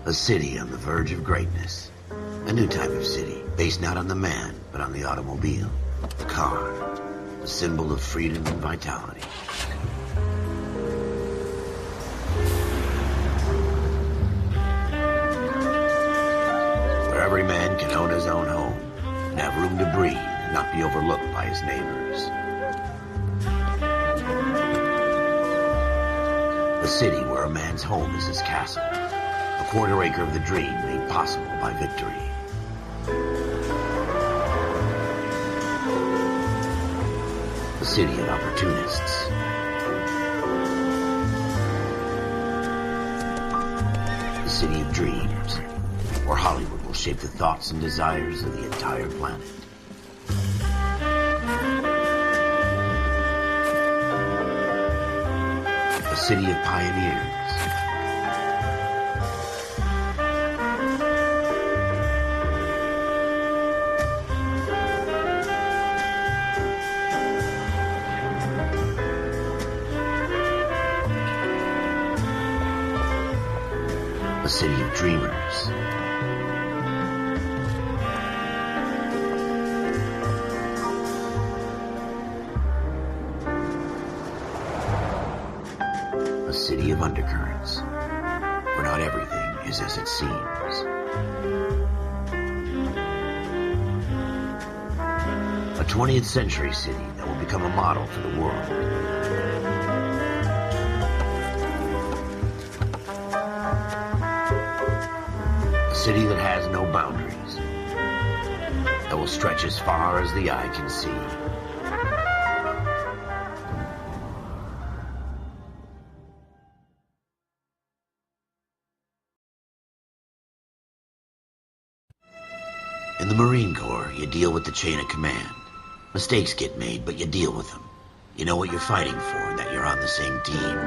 A city on the verge of greatness. A new type of city, based not on the man, but on the automobile. The car. A symbol of freedom and vitality. Where every man can own his own home, and have room to breathe, and not be overlooked by his neighbors. A city where a man's home is his castle. A quarter acre of the dream made possible by victory. A city of opportunists. A city of dreams, where Hollywood will shape the thoughts and desires of the entire planet. A city of pioneers. A city of dreamers. A city of undercurrents, where not everything is as it seems. A 20th century city that will become a model for the world. A city that has no boundaries, that will stretch as far as the eye can see. In the Marine Corps, you deal with the chain of command. Mistakes get made, but you deal with them. You know what you're fighting for and that you're on the same team.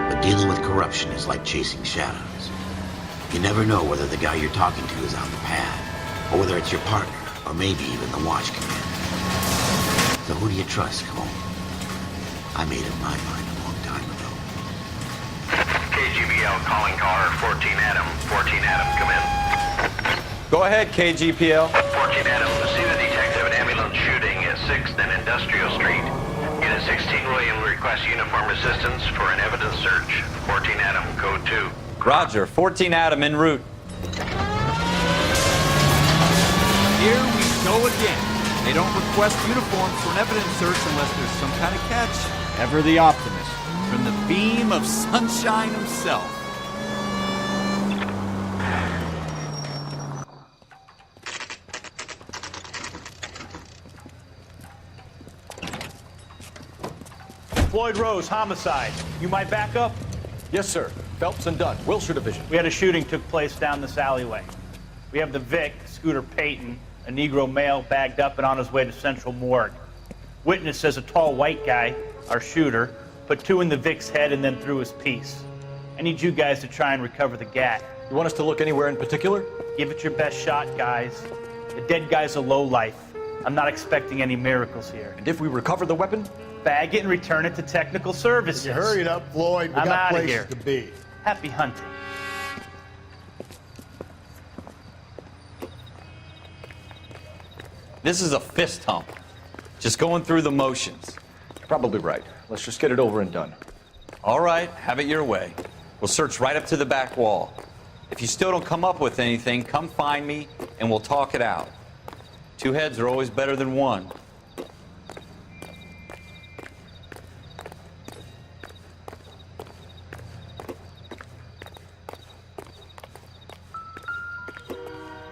But dealing with corruption is like chasing shadows. You never know whether the guy you're talking to is on the pad, or whether it's your partner, or maybe even the watch commander. So who do you trust, Cole? I made up my mind a long time ago. KGBL calling car 14 Adam. 14 Adam, come in. Go ahead, KGPL. 14 Adam, see the detective at ambulance shooting at 6th and Industrial Street. Unit 16 William requests uniform assistance for an evidence search. 14 Adam, code 2. Roger, 14 Adam en route. Here we go again. They don't request uniforms for an evidence search unless there's some kind of catch. Ever the optimist. From the beam of sunshine himself. Floyd Rose, homicide. You might back up? Yes, sir. Phelbs and Dunn, Wilshire Division. We had a shooting took place down this alleyway. We have the Vic, Scooter Payton, a Negro male bagged up and on his way to Central Morgue. Witness says a tall white guy, our shooter, put 2 in the Vic's head and then threw his piece. I need you guys to try and recover the gat. You want us to look anywhere in particular? Give it your best shot, guys. The dead guy's a lowlife. I'm not expecting any miracles here. And if we recover the weapon? Bag it and return it to technical services. You hurry it up, Floyd. We I'm got outta places here. to be. Happy hunting. This is a fist hump. Just going through the motions. Probably right. Let's just get it over and done. All right, have it your way. We'll search right up to the back wall. If you still don't come up with anything, come find me and we'll talk it out. 2 heads are always better than 1.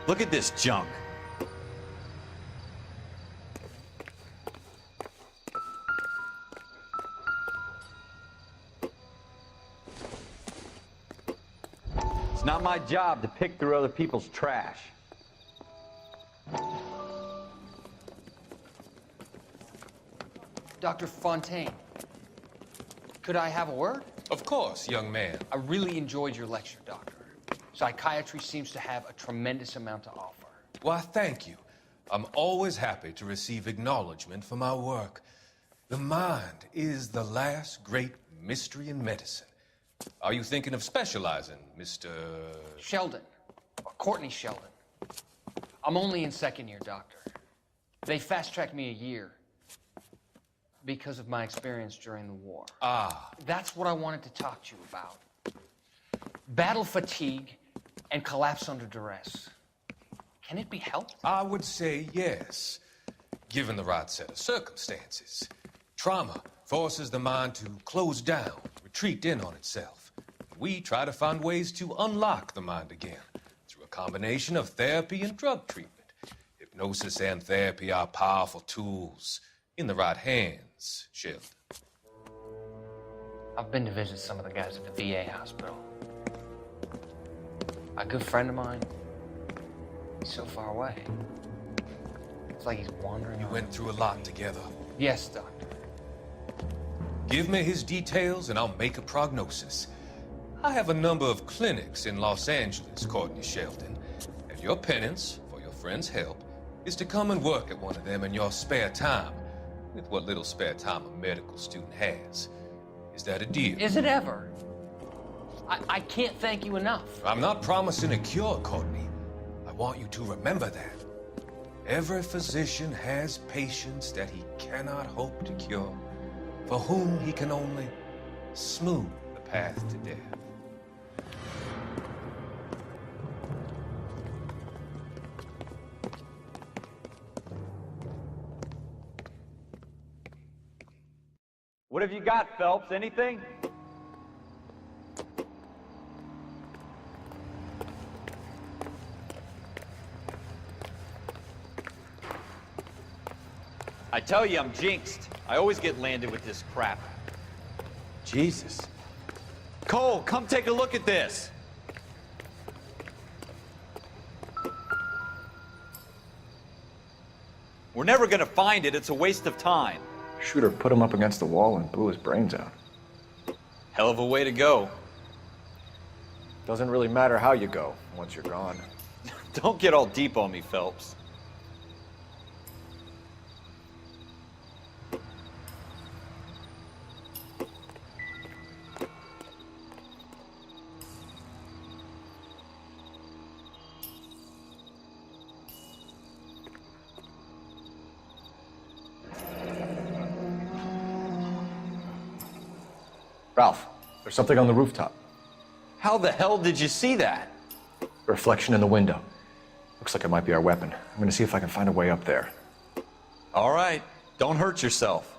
Look at this junk. It's not my job to pick through other people's trash. Dr. Fontaine, could I have a word? Of course, young man. I really enjoyed your lecture, Doctor. Psychiatry seems to have a tremendous amount to offer. Why, thank you. I'm always happy to receive acknowledgement for my work. The mind is the last great mystery in medicine. Are you thinking of specializing, Mr. Sheldon. Or Courtney Sheldon. I'm only in second year, Doctor. They fast-tracked me a year because of my experience during the war. Ah. That's what I wanted to talk to you about. Battle fatigue and collapse under duress. Can it be helped? I would say yes, given the right set of circumstances. Trauma forces the mind to close down, retreat in on itself. We try to find ways to unlock the mind again through a combination of therapy and drug treatment. Hypnosis and therapy are powerful tools in the right hands, Sheldon. I've been to visit some of the guys at the VA hospital. A good friend of mine, he's so far away. It's like he's wandering. You went through a lot together. Yes, Doctor. Give me his details and I'll make a prognosis. I have a number of clinics in Los Angeles, Courtney Sheldon, and your penance, for your friend's help, is to come and work at one of them in your spare time, with what little spare time a medical student has. Is that a deal? Is it ever? I can't thank you enough. I'm not promising a cure, Courtney. I want you to remember that. Every physician has patients that he cannot hope to cure, for whom he can only smooth the path to death. What have you got, Phelps? Anything? I tell you, I'm jinxed. I always get landed with this crap. Jesus. Cole, come take a look at this. We're never gonna find it. It's a waste of time. Shooter put him up against the wall and blew his brains out. Hell of a way to go. Doesn't really matter how you go once you're gone. Don't get all deep on me, Phelps. Ralph, there's something on the rooftop. How the hell did you see that? A reflection in the window. Looks like it might be our weapon. I'm gonna see if I can find a way up there. All right, don't hurt yourself.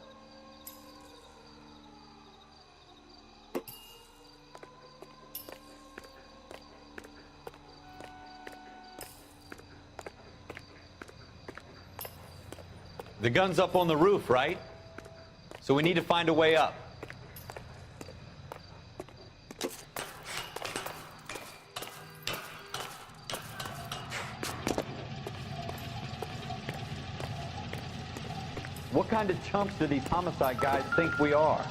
The gun's up on the roof, right? So we need to find a way up. What kind of chumps do these homicide guys think we are?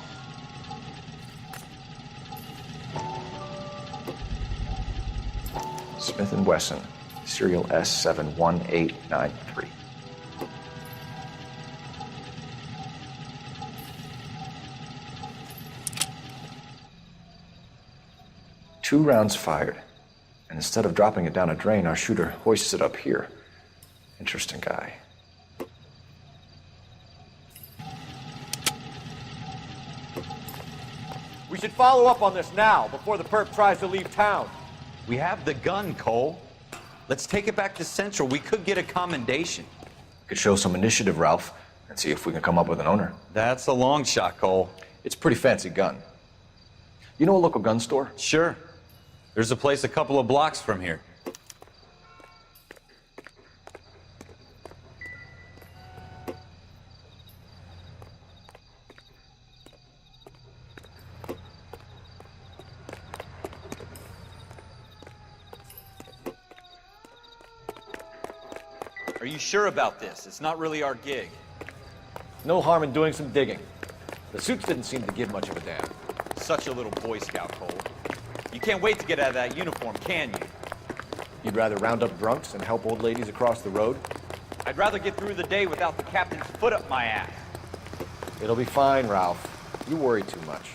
Smith & Wesson, serial S71893. Two rounds fired, and instead of dropping it down a drain, our shooter hoists it up here. Interesting guy. We should follow up on this now, before the perp tries to leave town. We have the gun, Cole. Let's take it back to Central. We could get a commendation. Could show some initiative, Ralph, and see if we can come up with an owner. That's a long shot, Cole. It's a pretty fancy gun. You know a local gun store? Sure. There's a place a couple of blocks from here. Are you sure about this? It's not really our gig. No harm in doing some digging. The suits didn't seem to give much of a damn. Such a little Boy Scout, Cole. You can't wait to get out of that uniform, can you? You'd rather round up drunks and help old ladies across the road? I'd rather get through the day without the captain's foot up my ass. It'll be fine, Ralph. You worry too much.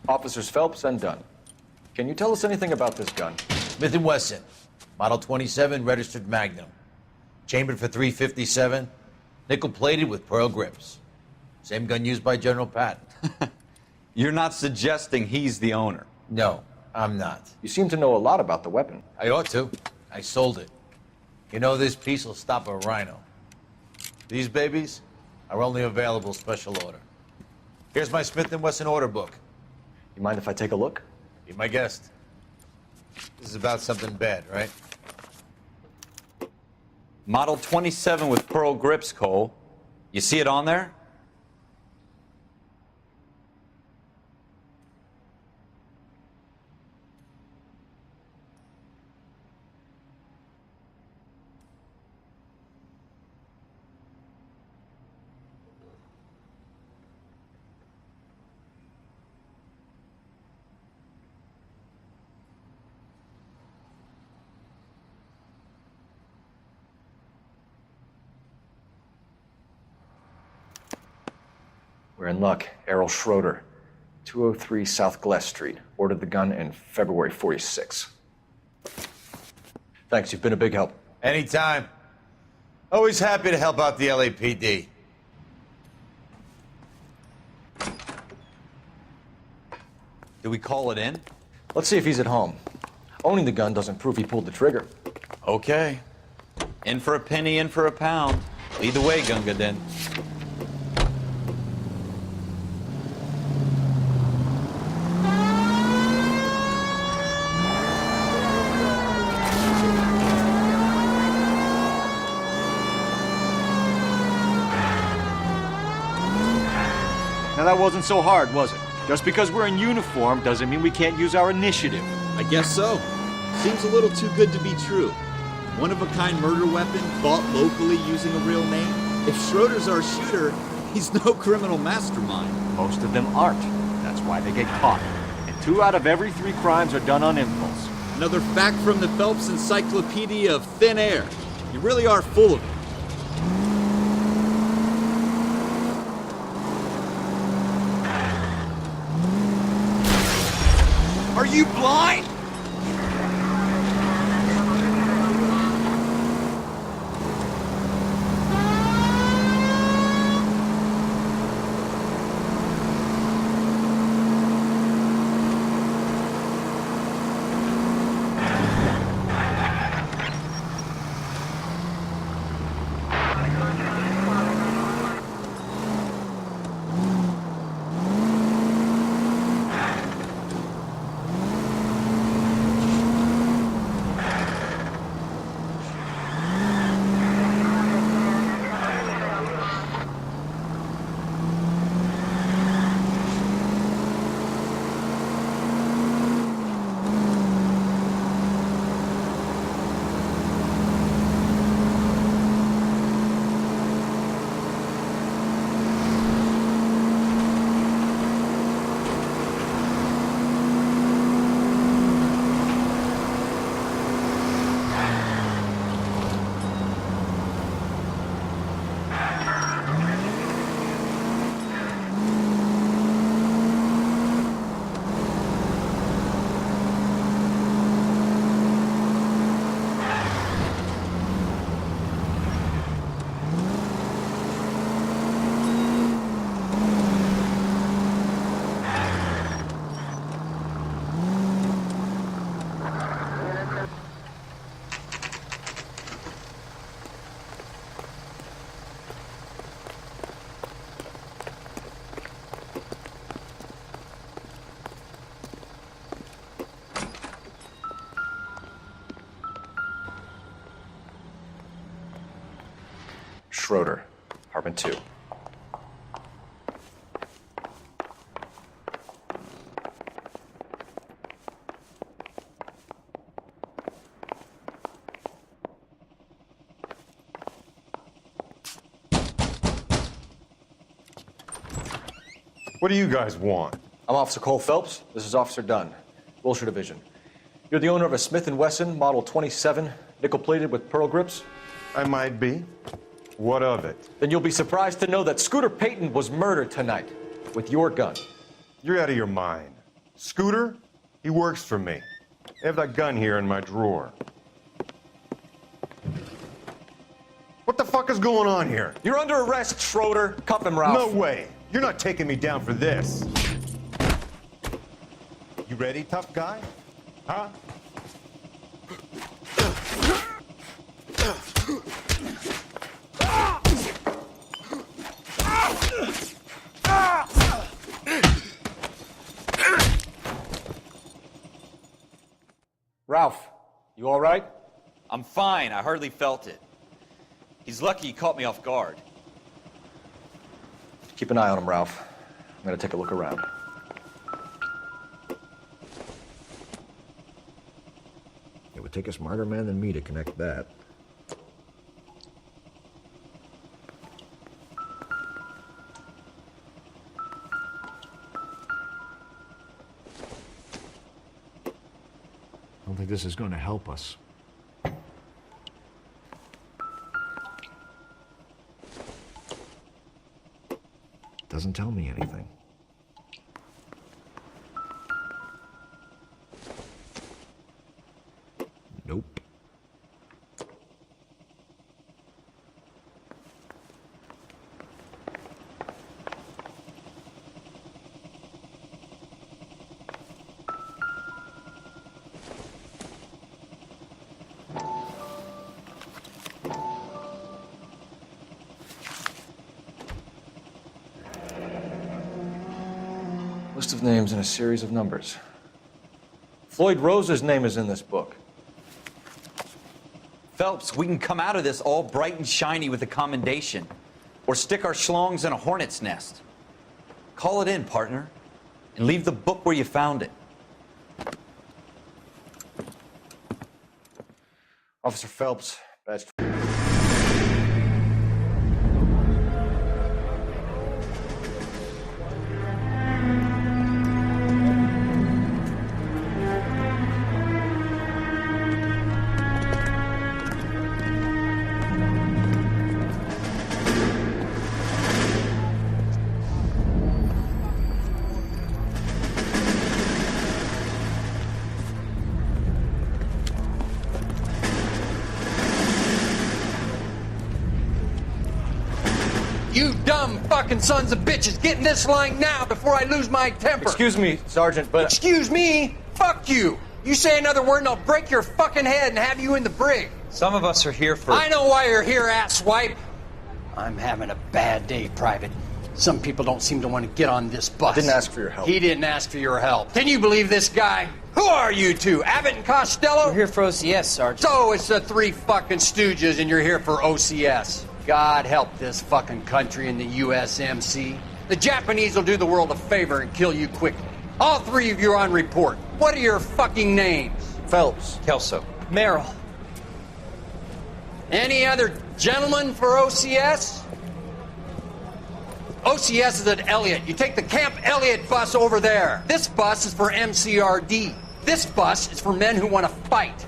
Officers Phelbs and Dunn. Can you tell us anything about this gun? Smith & Wesson, Model 27, registered Magnum. Chambered for .357, nickel-plated with pearl grips. Same gun used by General Patton. You're not suggesting he's the owner? No, I'm not. You seem to know a lot about the weapon. I ought to. I sold it. You know, this piece will stop a rhino. These babies are only available special order. Here's my Smith & Wesson order book. You mind if I take a look? Be my guest. This is about something bad, right? Model 27 with pearl grips, Cole. You see it on there? We're in luck. Errol Schroeder, 203 South Glass Street. Ordered the gun in February '46. Thanks, you've been a big help. Anytime. Always happy to help out the LAPD. Do we call it in? Let's see if he's at home. Owning the gun doesn't prove he pulled the trigger. Okay. In for a penny, in for a pound. Lead the way, Gunga Din. Now that wasn't so hard, was it? Just because we're in uniform doesn't mean we can't use our initiative. I guess so. Seems a little too good to be true. One-of-a-kind murder weapon bought locally using a real name. If Schroeder's our shooter, he's no criminal mastermind. Most of them aren't. That's why they get caught. And 2 out of every 3 crimes are done on impulse. Another fact from the Phelps Encyclopedia of Thin Air. You really are full of it. Are you blind? Schroeder, apartment 2. What do you guys want? I'm Officer Cole Phelps. This is Officer Dunn, Wilshire Division. You're the owner of a Smith & Wesson Model 27, nickel-plated with pearl grips? I might be. What of it? Then you'll be surprised to know that Scooter Payton was murdered tonight with your gun. You're out of your mind. Scooter, he works for me. I have that gun here in my drawer. What the fuck is going on here? You're under arrest, Schroeder. Cuff him, Ralph. No way. You're not taking me down for this. You ready, tough guy? Huh? Ralph, you all right? I'm fine. I hardly felt it. He's lucky he caught me off guard. Keep an eye on him, Ralph. I'm gonna take a look around. It would take a smarter man than me to connect that. I don't think this is going to help us. Doesn't tell me anything. Nope. List of names and a series of numbers. Floyd Rose's name is in this book. Phelps, we can come out of this all bright and shiny with a commendation, or stick our schlongs in a hornet's nest. Call it in, partner, and leave the book where you found it. Officer Phelps, badge. You dumb fucking sons of bitches, get in this line now before I lose my temper. Excuse me, Sergeant, but... Excuse me? Fuck you. You say another word and I'll break your fucking head and have you in the brig. Some of us are here for... I know why you're here, asswipe. I'm having a bad day, Private. Some people don't seem to want to get on this bus. I didn't ask for your help. He didn't ask for your help. Can you believe this guy? Who are you two? Abbott and Costello? We're here for OCS, Sergeant. So it's the three fucking stooges and you're here for OCS. God help this fucking country and the USMC. The Japanese will do the world a favor and kill you quickly. All three of you are on report. What are your fucking names? Phelps. Kelso. Merrill. Any other gentlemen for OCS? OCS is at Elliott. You take the Camp Elliott bus over there. This bus is for MCRD. This bus is for men who want to fight.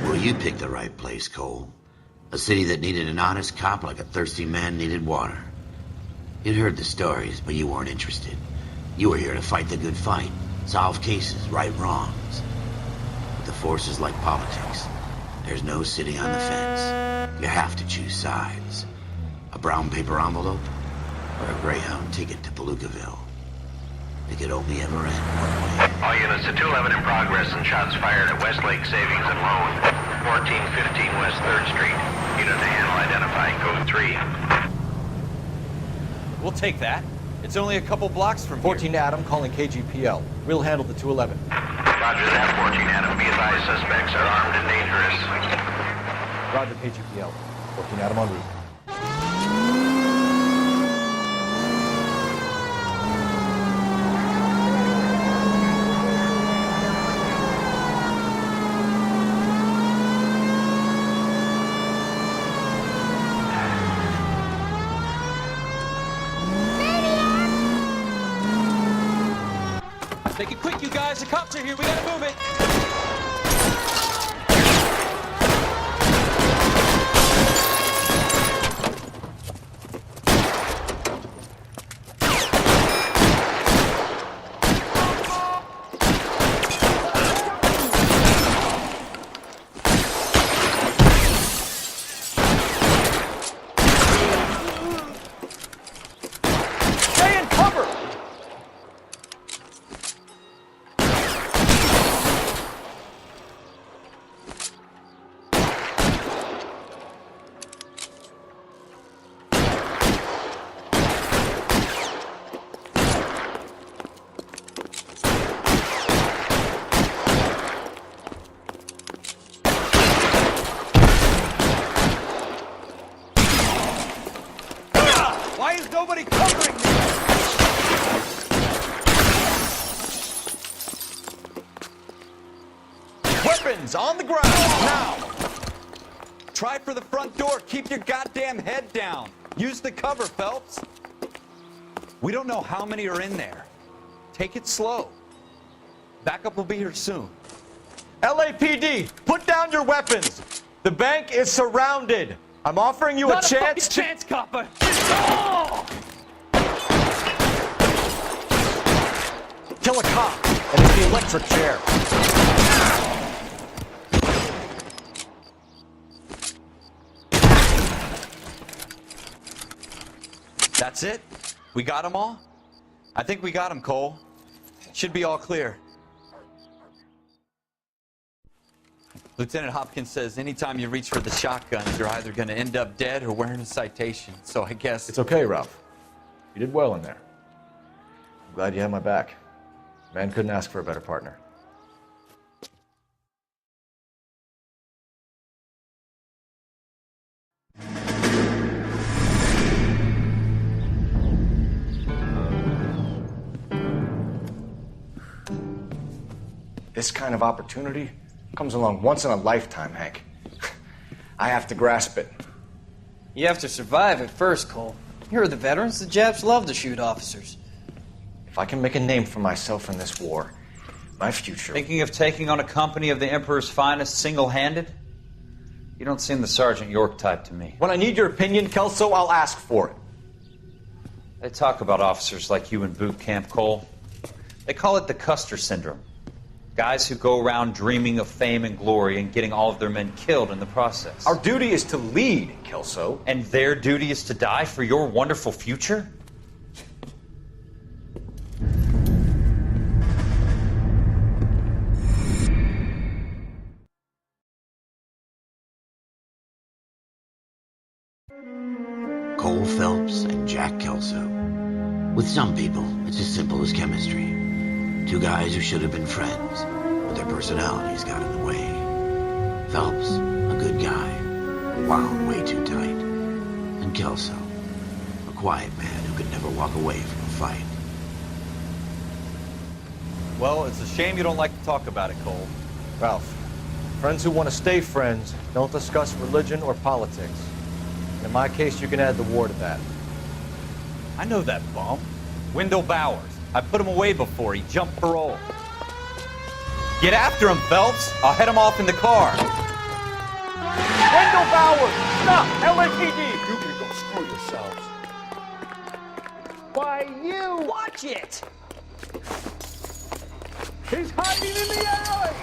Well, you picked the right place, Cole. A city that needed an honest cop like a thirsty man needed water. You'd heard the stories, but you weren't interested. You were here to fight the good fight, solve cases, right wrongs. But the force is like politics. There's no sitting on the fence. You have to choose sides. A brown paper envelope or a Greyhound ticket to Palookaville. It could only ever end one way. All units to 211 in progress and shots fired at Westlake Savings and Loan, 1415 West 3rd Street. Unit to handle identifying code 3. We'll take that. It's only a couple blocks from 14 here. Adam calling KGPL. We'll handle the 211. Roger that, 14 Adam. Be advised, suspects are armed and dangerous. Roger KGPL. 14 Adam en route. Make it quick, you guys. guys, the cops are here. We gotta move it. Why is nobody covering me? Weapons on the ground, now! Try for the front door. Keep your goddamn head down. Use the cover, Phelps. We don't know how many are in there. Take it slow. Backup will be here soon. LAPD, put down your weapons. The bank is surrounded. I'm offering you Not a chance to... chance, copper. Oh! Kill a cop, and it's the electric chair. That's it? We got them all? I think we got them, Cole. Should be all clear. Lieutenant Hopkins says anytime you reach for the shotguns, you're either going to end up dead or wearing a citation. So I guess... It's okay, Ralph. You did well in there. I'm glad you had my back. Man couldn't ask for a better partner. This kind of opportunity comes along once in a lifetime, Hank. I have to grasp it. You have to survive it first, Cole. You're the veterans. The Japs love to shoot officers. If I can make a name for myself in this war, my future... Thinking of taking on a company of the Emperor's finest single-handed? You don't seem the Sergeant York type to me. When I need your opinion, Kelso, I'll ask for it. They talk about officers like you in boot camp, Cole. They call it the Custer syndrome. Guys who go around dreaming of fame and glory and getting all of their men killed in the process. Our duty is to lead, Kelso. And their duty is to die for your wonderful future? Cole Phelps and Jack Kelso. With some people, it's as simple as chemistry. Two guys who should have been friends, but their personalities got in the way. Phelps, a good guy, wound way too tight. And Kelso, a quiet man who could never walk away from a fight. Well, it's a shame you don't like to talk about it, Cole. Ralph, friends who want to stay friends don't discuss religion or politics. In my case, you can add the war to that. I know that bum. Wendell Bowers. I put him away before. He jumped parole. Get after him, Phelps. I'll head him off in the car. Wendell Bowers! Stop! LAPD! You can go screw yourselves. Why, you! Watch it! He's hiding in the alley!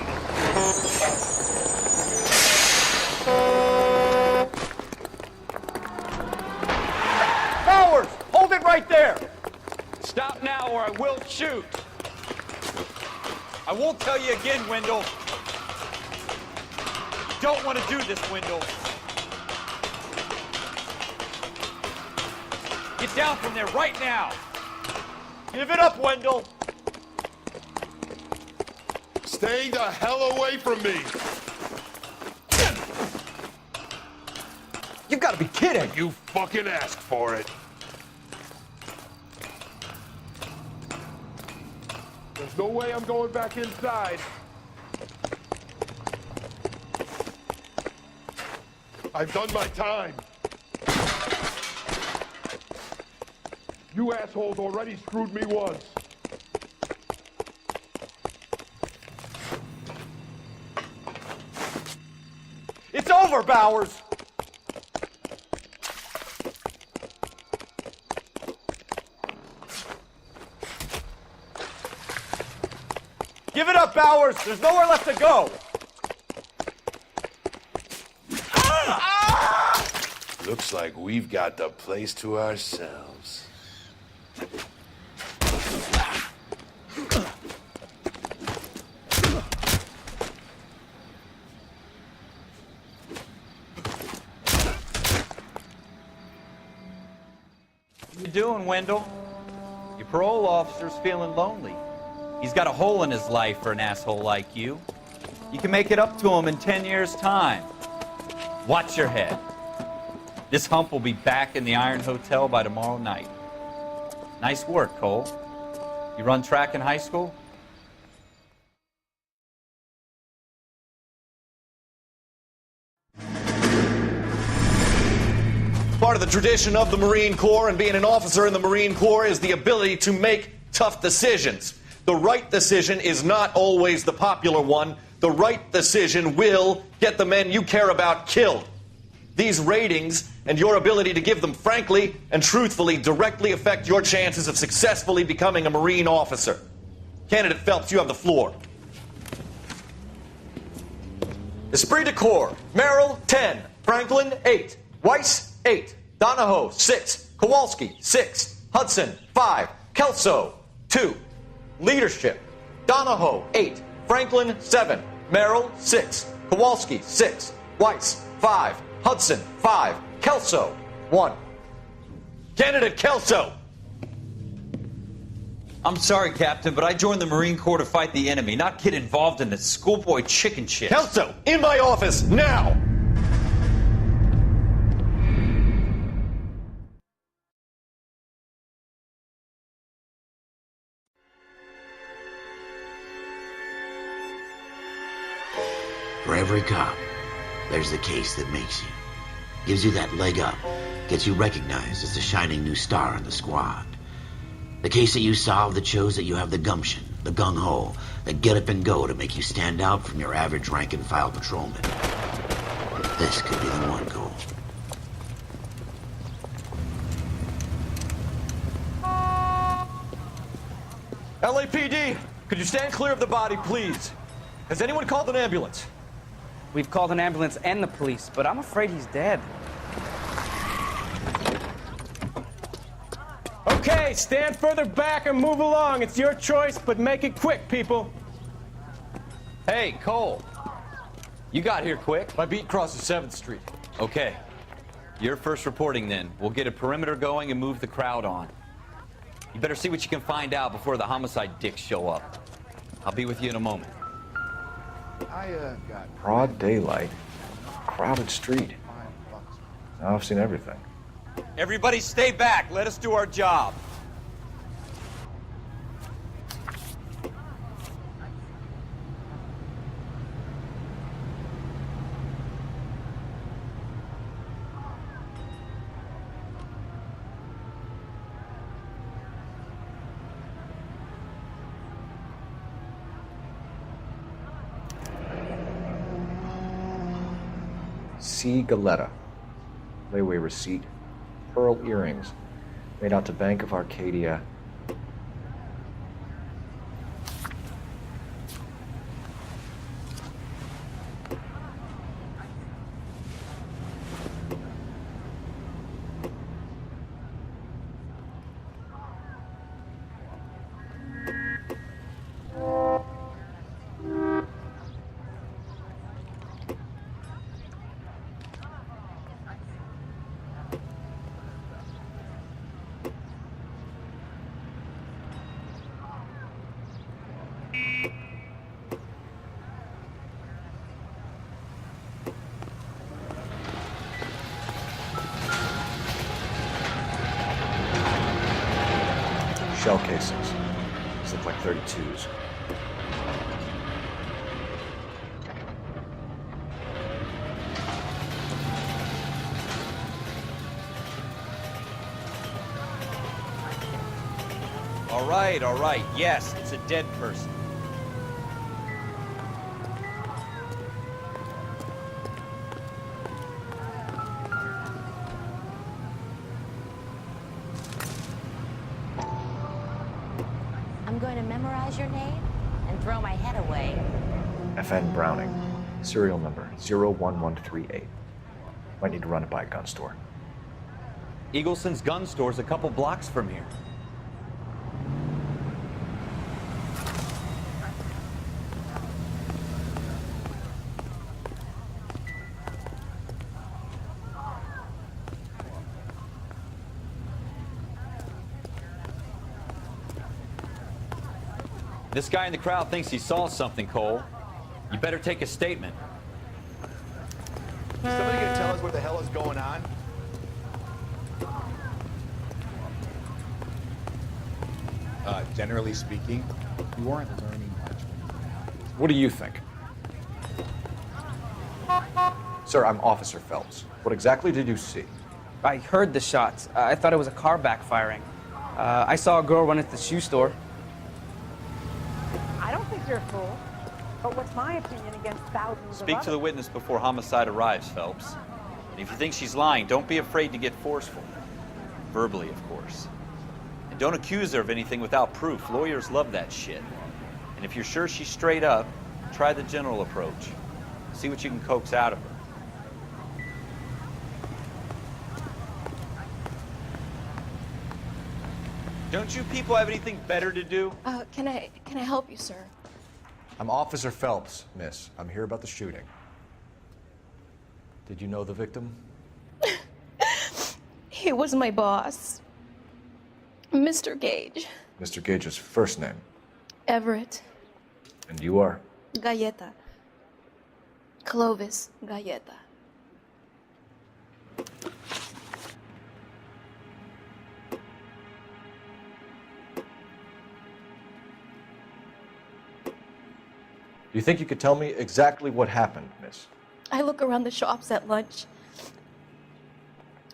Bowers! Hold it right there! Stop now or I will shoot. I won't tell you again, Wendell. Don't want to do this, Wendell. Get down from there right now. Give it up, Wendell! Stay the hell away from me. You've got to be kidding! You fucking asked for it. There's no way I'm going back inside. I've done my time. You assholes already screwed me once. over, Bowers! Give it up, Bowers! There's nowhere left to go! Looks like we've got the place to ourselves. What you doing, Wendell? Your parole officer's feeling lonely. He's got a hole in his life for an asshole like you. You can make it up to him in 10 years' time. Watch your head. This hump will be back in the Iron Hotel by tomorrow night. Nice work, Cole. You run track in high school? Part of the tradition of the Marine Corps and being an officer in the Marine Corps is the ability to make tough decisions. The right decision is not always the popular one. The right decision will get the men you care about killed. These ratings and your ability to give them frankly and truthfully directly affect your chances of successfully becoming a Marine officer. Candidate Phelps, you have the floor. Esprit de Corps, Merrill, 10. Franklin, 8. Weiss, 8. Donahoe, 6. Kowalski, 6. Hudson, 5. Kelso, 2. Leadership, Donahoe, 8. Franklin, 7. Merrill, 6. Kowalski, 6. Weiss, 5. Hudson, 5. Kelso, 1. Candidate Kelso! I'm sorry, Captain, but I joined the Marine Corps to fight the enemy, not get involved in the schoolboy chicken shit. Kelso, in my office, now! For every cop, there's the case that makes you. Gives you that leg up. Gets you recognized as the shining new star in the squad. The case that you solve that shows that you have the gumption, the gung-ho, the get up and go to make you stand out from your average rank-and-file patrolman. This could be the one, Cole. LAPD, could you stand clear of the body, please? Has anyone called an ambulance? We've called an ambulance and the police, but I'm afraid he's dead. Okay, stand further back and move along. It's your choice, but make it quick, people. Hey, Cole. You got here quick. My beat crosses 7th Street. Okay. You're first reporting then. We'll get a perimeter going and move the crowd on. You better see what you can find out before the homicide dicks show up. I'll be with you in a moment. Got broad daylight, crowded street. Now I've seen everything. Everybody stay back. Let us do our job. C. Galetta. Layaway receipt. Pearl earrings. Made out to Bank of Arcadia. Shell casings. These look like 32s. All right. Yes, it's a dead person. memorize your name and throw my head away. FN Browning, serial number 01138. Might need to run it by a gun store. Eagleson's gun store's a couple blocks from here. This guy in the crowd thinks he saw something, Cole. You better take a statement. Is somebody gonna tell us what the hell is going on? Generally speaking, you weren't learning much. What do you think? Sir, I'm Officer Phelbs. What exactly did you see? I heard the shots. I thought it was a car backfiring. I saw a girl run into the shoe store. I don't think you're a fool. But what's my opinion against thousands of Speak to the others? witness before homicide arrives, Phelps. And if you think she's lying, don't be afraid to get forceful. Verbally, of course. And don't accuse her of anything without proof. Lawyers love that shit. And if you're sure she's straight up, try the general approach. See what you can coax out of her. Don't you people have anything better to do? Can I help you, sir? I'm Officer Phelps, miss. I'm here about the shooting. Did you know the victim? He was my boss, Mr. Gage. Mr. Gage's first name. Everett. And you are? Galleta. Clovis Galleta. Do you think you could tell me exactly what happened, miss? I look around the shops at lunch.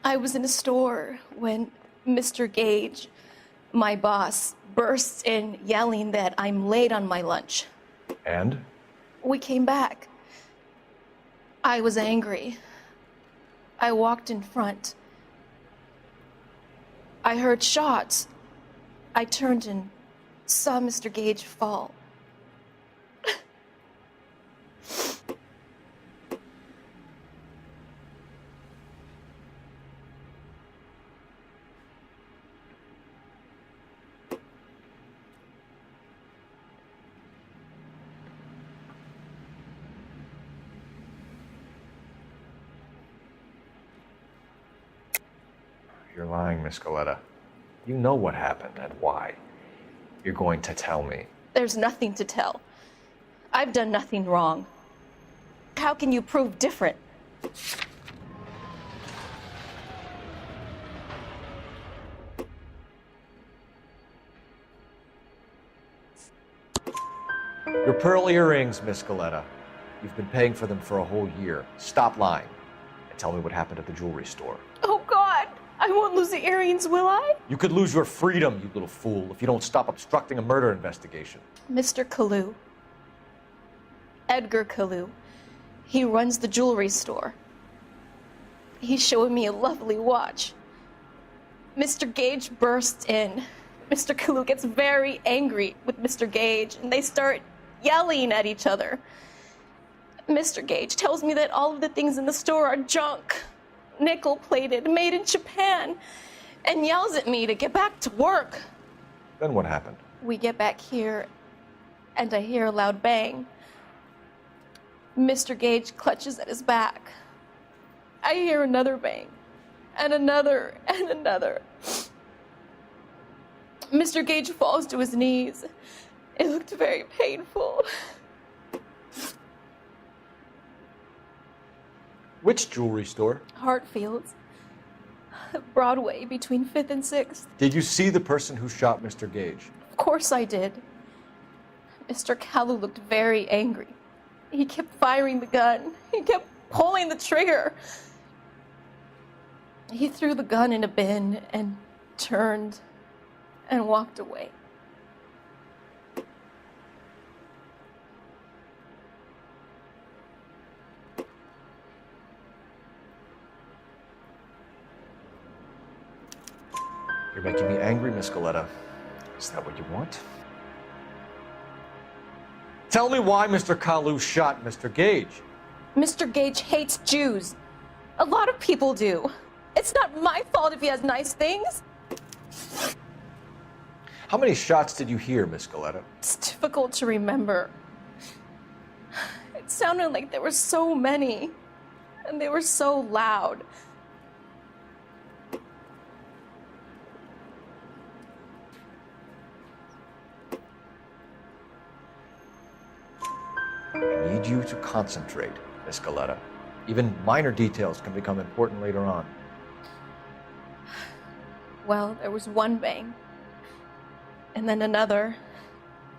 I was in a store when Mr. Gage, my boss, bursts in yelling that I'm late on my lunch. And? We came back. I was angry. I walked in front. I heard shots. I turned and saw Mr. Gage fall. You're lying, Miss Galleta. You know what happened and why. You're going to tell me. There's nothing to tell. I've done nothing wrong. How can you prove different? Your pearl earrings, Miss Galleta. You've been paying for them for a whole year. Stop lying and tell me what happened at the jewelry store. Oh, God! I won't lose the earrings, will I? You could lose your freedom, you little fool, if you don't stop obstructing a murder investigation. Mr. Kalu. Edgar Kalu. He runs the jewelry store. He's showing me a lovely watch. Mr. Gage bursts in. Mr. Kalu gets very angry with Mr. Gage, and they start yelling at each other. Mr. Gage tells me that all of the things in the store are junk, nickel-plated, made in Japan, and yells at me to get back to work. Then what happened? We get back here, and I hear a loud bang. Mr. Gage clutches at his back. I hear another bang, and another, and another. Mr. Gage falls to his knees. It looked very painful. Which jewelry store? Hartfield's. Broadway, between 5th and 6th. Did you see the person who shot Mr. Gage? Of course I did. Mr. Kalu looked very angry. He kept firing the gun. He kept pulling the trigger. He threw the gun in a bin and turned and walked away. You're making me angry, Miss Galleta. Is that what you want? Tell me why Mr. Kalu shot Mr. Gage. Mr. Gage hates Jews. A lot of people do. It's not my fault if he has nice things. How many shots did you hear, Miss Galetta? It's difficult to remember. It sounded like there were so many, and they were so loud. I need you to concentrate, Miss Galetta. Even minor details can become important later on. Well, there was one bang, and then another,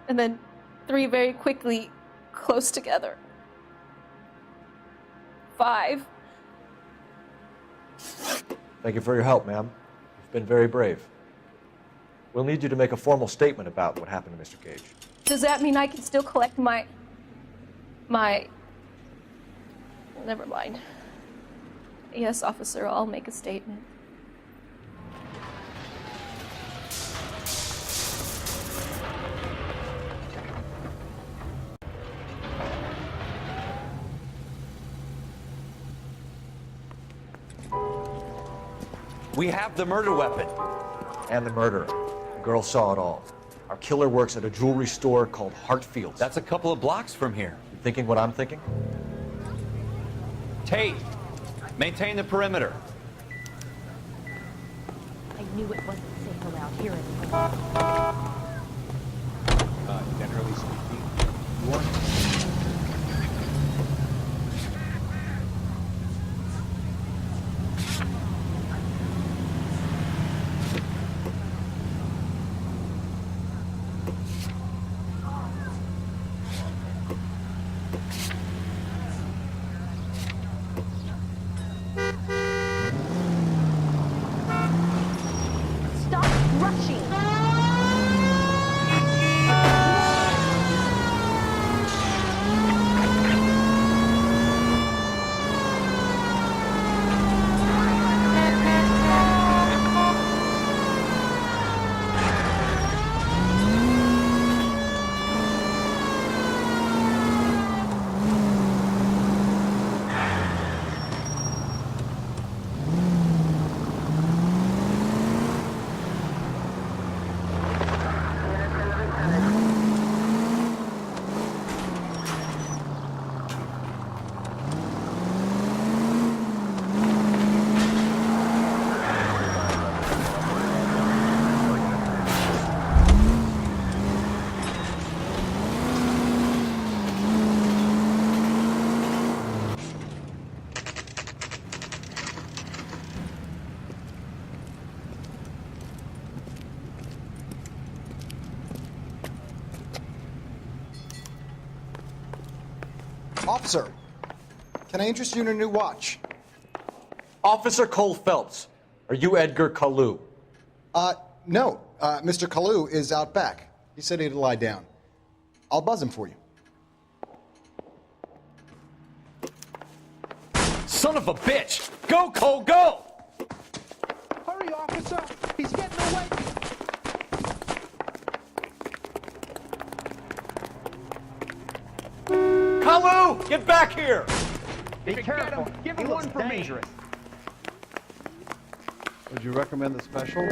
and then three very quickly, close together. 5. Thank you for your help, ma'am. You've been very brave. We'll need you to make a formal statement about what happened to Mr. Gage. Does that mean I can still collect my... Never mind. Yes, officer, I'll make a statement. We have the murder weapon. And the murderer. The girl saw it all. Our killer works at a jewelry store called Hartfield's. That's a couple of blocks from here. You thinking what I'm thinking? Tate, maintain the perimeter. I knew it wasn't safe around here anymore. Generally speaking, you are... Officer, can I interest you in a new watch? Officer Cole Phelps, are you Edgar Kalu? No. Mr. Kalu is out back. He said he'd lie down. I'll buzz him for you. Son of a bitch! Go, Cole, go! Hurry, officer! He's getting away! Kalu, get back here! Be careful. Give him one for me. Would you recommend the special?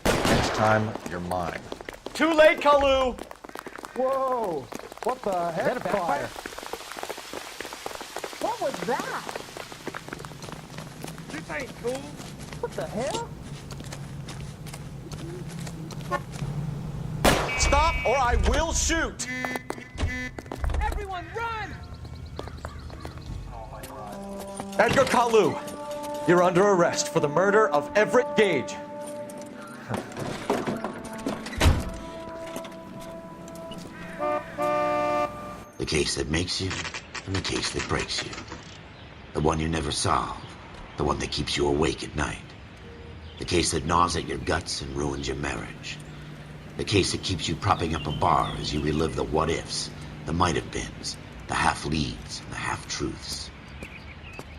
Next time, you're mine. Too late, Kalu! Whoa! What the heck? Is that a backfire? What was that? This ain't cool. What the hell? Stop or I will shoot! Everyone run! Edgar Kalu, you're under arrest for the murder of Everett Gage. The case that makes you and the case that breaks you. The one you never solve, the one that keeps you awake at night. The case that gnaws at your guts and ruins your marriage. The case that keeps you propping up a bar as you relive the what-ifs, the might-have-beens, the half-leads, and the half-truths.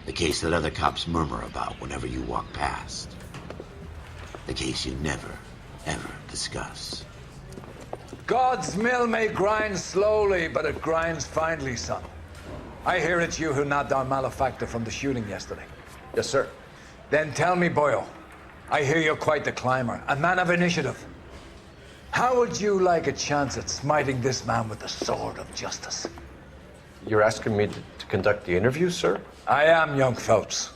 The case that other cops murmur about whenever you walk past. The case you never, ever discuss. God's mill may grind slowly, but it grinds finely, son. I hear it's you who nabbed our malefactor from the shooting yesterday. Yes, sir. Then tell me, Boyle, I hear you're quite the climber, a man of initiative. How would you like a chance at smiting this man with the sword of justice? You're asking me to conduct the interview, sir? I am, young Phelps.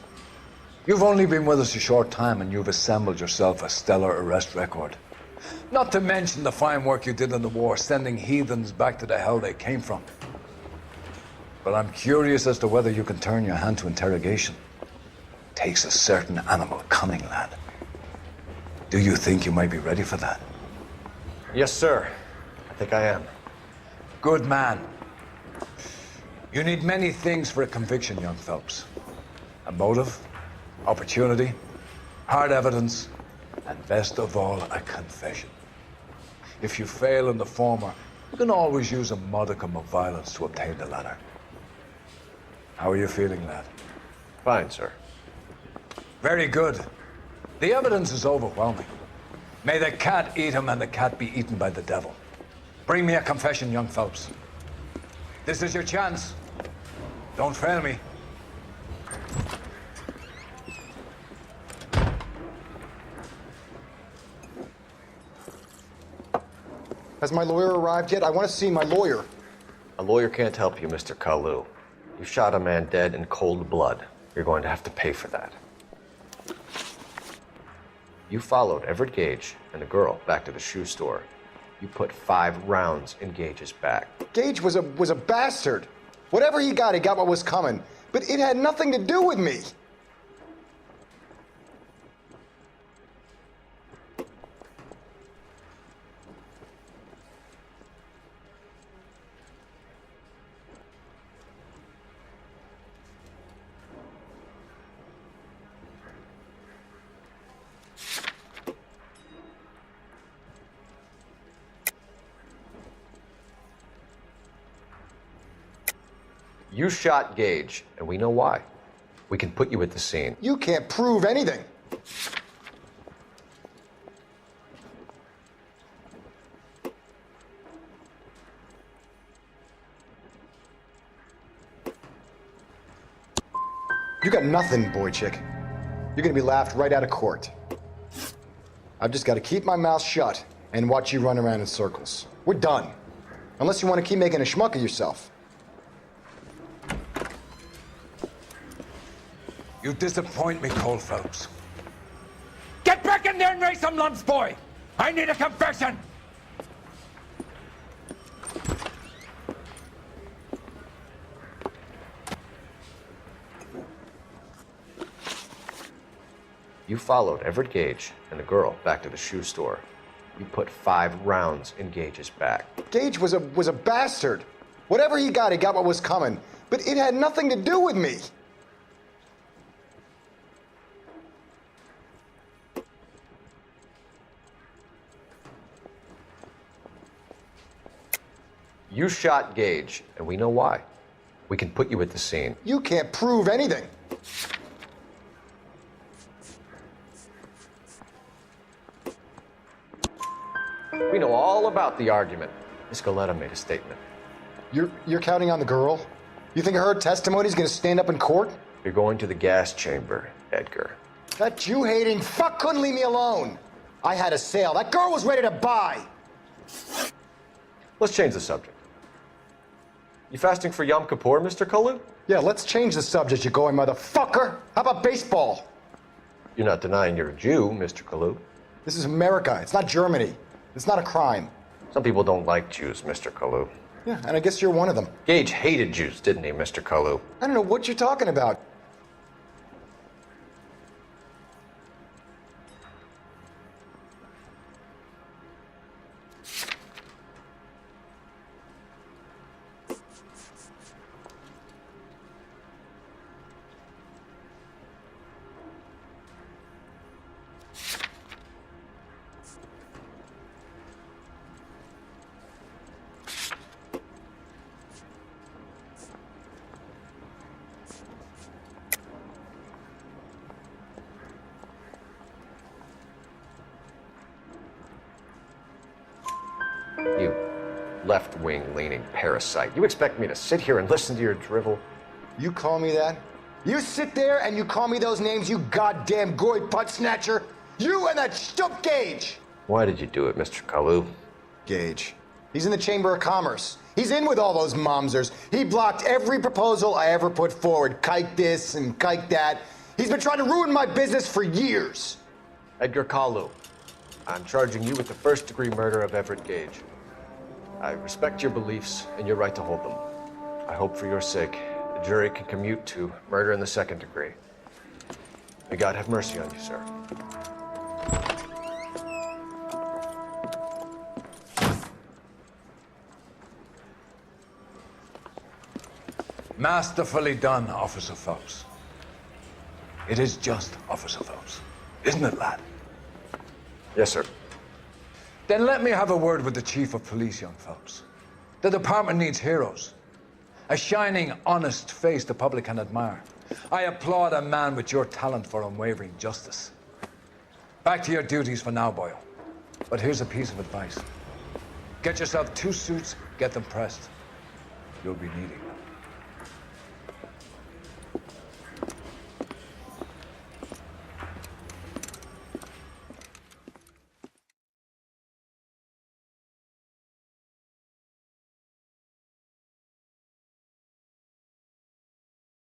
You've only been with us a short time and you've assembled yourself a stellar arrest record. Not to mention the fine work you did in the war, sending heathens back to the hell they came from. But I'm curious as to whether you can turn your hand to interrogation. Takes a certain animal cunning, lad. Do you think you might be ready for that? Yes, sir. I think I am. Good man. You need many things for a conviction, young Phelps. A motive, opportunity, hard evidence, and best of all, a confession. If you fail in the former, you can always use a modicum of violence to obtain the latter. How are you feeling, lad? Fine, sir. Very good. The evidence is overwhelming. May the cat eat him and the cat be eaten by the devil. Bring me a confession, young Phelps. This is your chance. Don't fail me. Has my lawyer arrived yet? I want to see my lawyer. A lawyer can't help you, Mr. Kalu. You shot a man dead in cold blood. You're going to have to pay for that. You followed Everett Gage and the girl back to the shoe store. You put 5 rounds in Gage's back. Gage was a bastard. Whatever he got what was coming. But it had nothing to do with me. You shot Gage, and we know why. We can put you at the scene. You can't prove anything. You got nothing, boy chick. You're gonna be laughed right out of court. I've just got to keep my mouth shut and watch you run around in circles. We're done. Unless you want to keep making a schmuck of yourself. You disappoint me, Cole Phelps. Get back in there and raise some lumps, boy! I need a confession! You followed Everett Gage and the girl back to the shoe store. You put 5 rounds in Gage's back. Gage was a bastard. Whatever he got what was coming. But it had nothing to do with me. You shot Gage, and we know why. We can put you at the scene. You can't prove anything. We know all about the argument. Miss Goleta made a statement. You're counting on the girl? You think her testimony's gonna stand up in court? You're going to the gas chamber, Edgar. That Jew-hating fuck couldn't leave me alone. I had a sale. That girl was ready to buy. Let's change the subject. You fasting for Yom Kippur, Mr. Kalu? Yeah, let's change the subject, you going motherfucker. How about baseball? You're not denying you're a Jew, Mr. Kalu. This is America. It's not Germany. It's not a crime. Some people don't like Jews, Mr. Kalu. Yeah, and I guess you're one of them. Gage hated Jews, didn't he, Mr. Kalu? I don't know what you're talking about. You left-wing leaning parasite. You expect me to sit here and listen to your drivel? You call me that? You sit there and you call me those names, you goddamn goy putt snatcher? You and that stup Gage! Why did you do it, Mr. Kalu? Gage. He's in the Chamber of Commerce. He's in with all those momsers. He blocked every proposal I ever put forward. Kike this and kike that. He's been trying to ruin my business for years. Edgar Kalu, I'm charging you with the first-degree murder of Everett Gage. I respect your beliefs and your right to hold them. I hope for your sake the jury can commute to murder in the second degree. May God have mercy on you, sir. Masterfully done, Officer Phelps. It is just Officer Phelps, isn't it, lad? Yes, sir. Then let me have a word with the Chief of Police, young Phelps. The department needs heroes. A shining, honest face the public can admire. I applaud a man with your talent for unwavering justice. Back to your duties for now, Boyle. But here's a piece of advice. Get yourself 2 suits, get them pressed. You'll be needing them.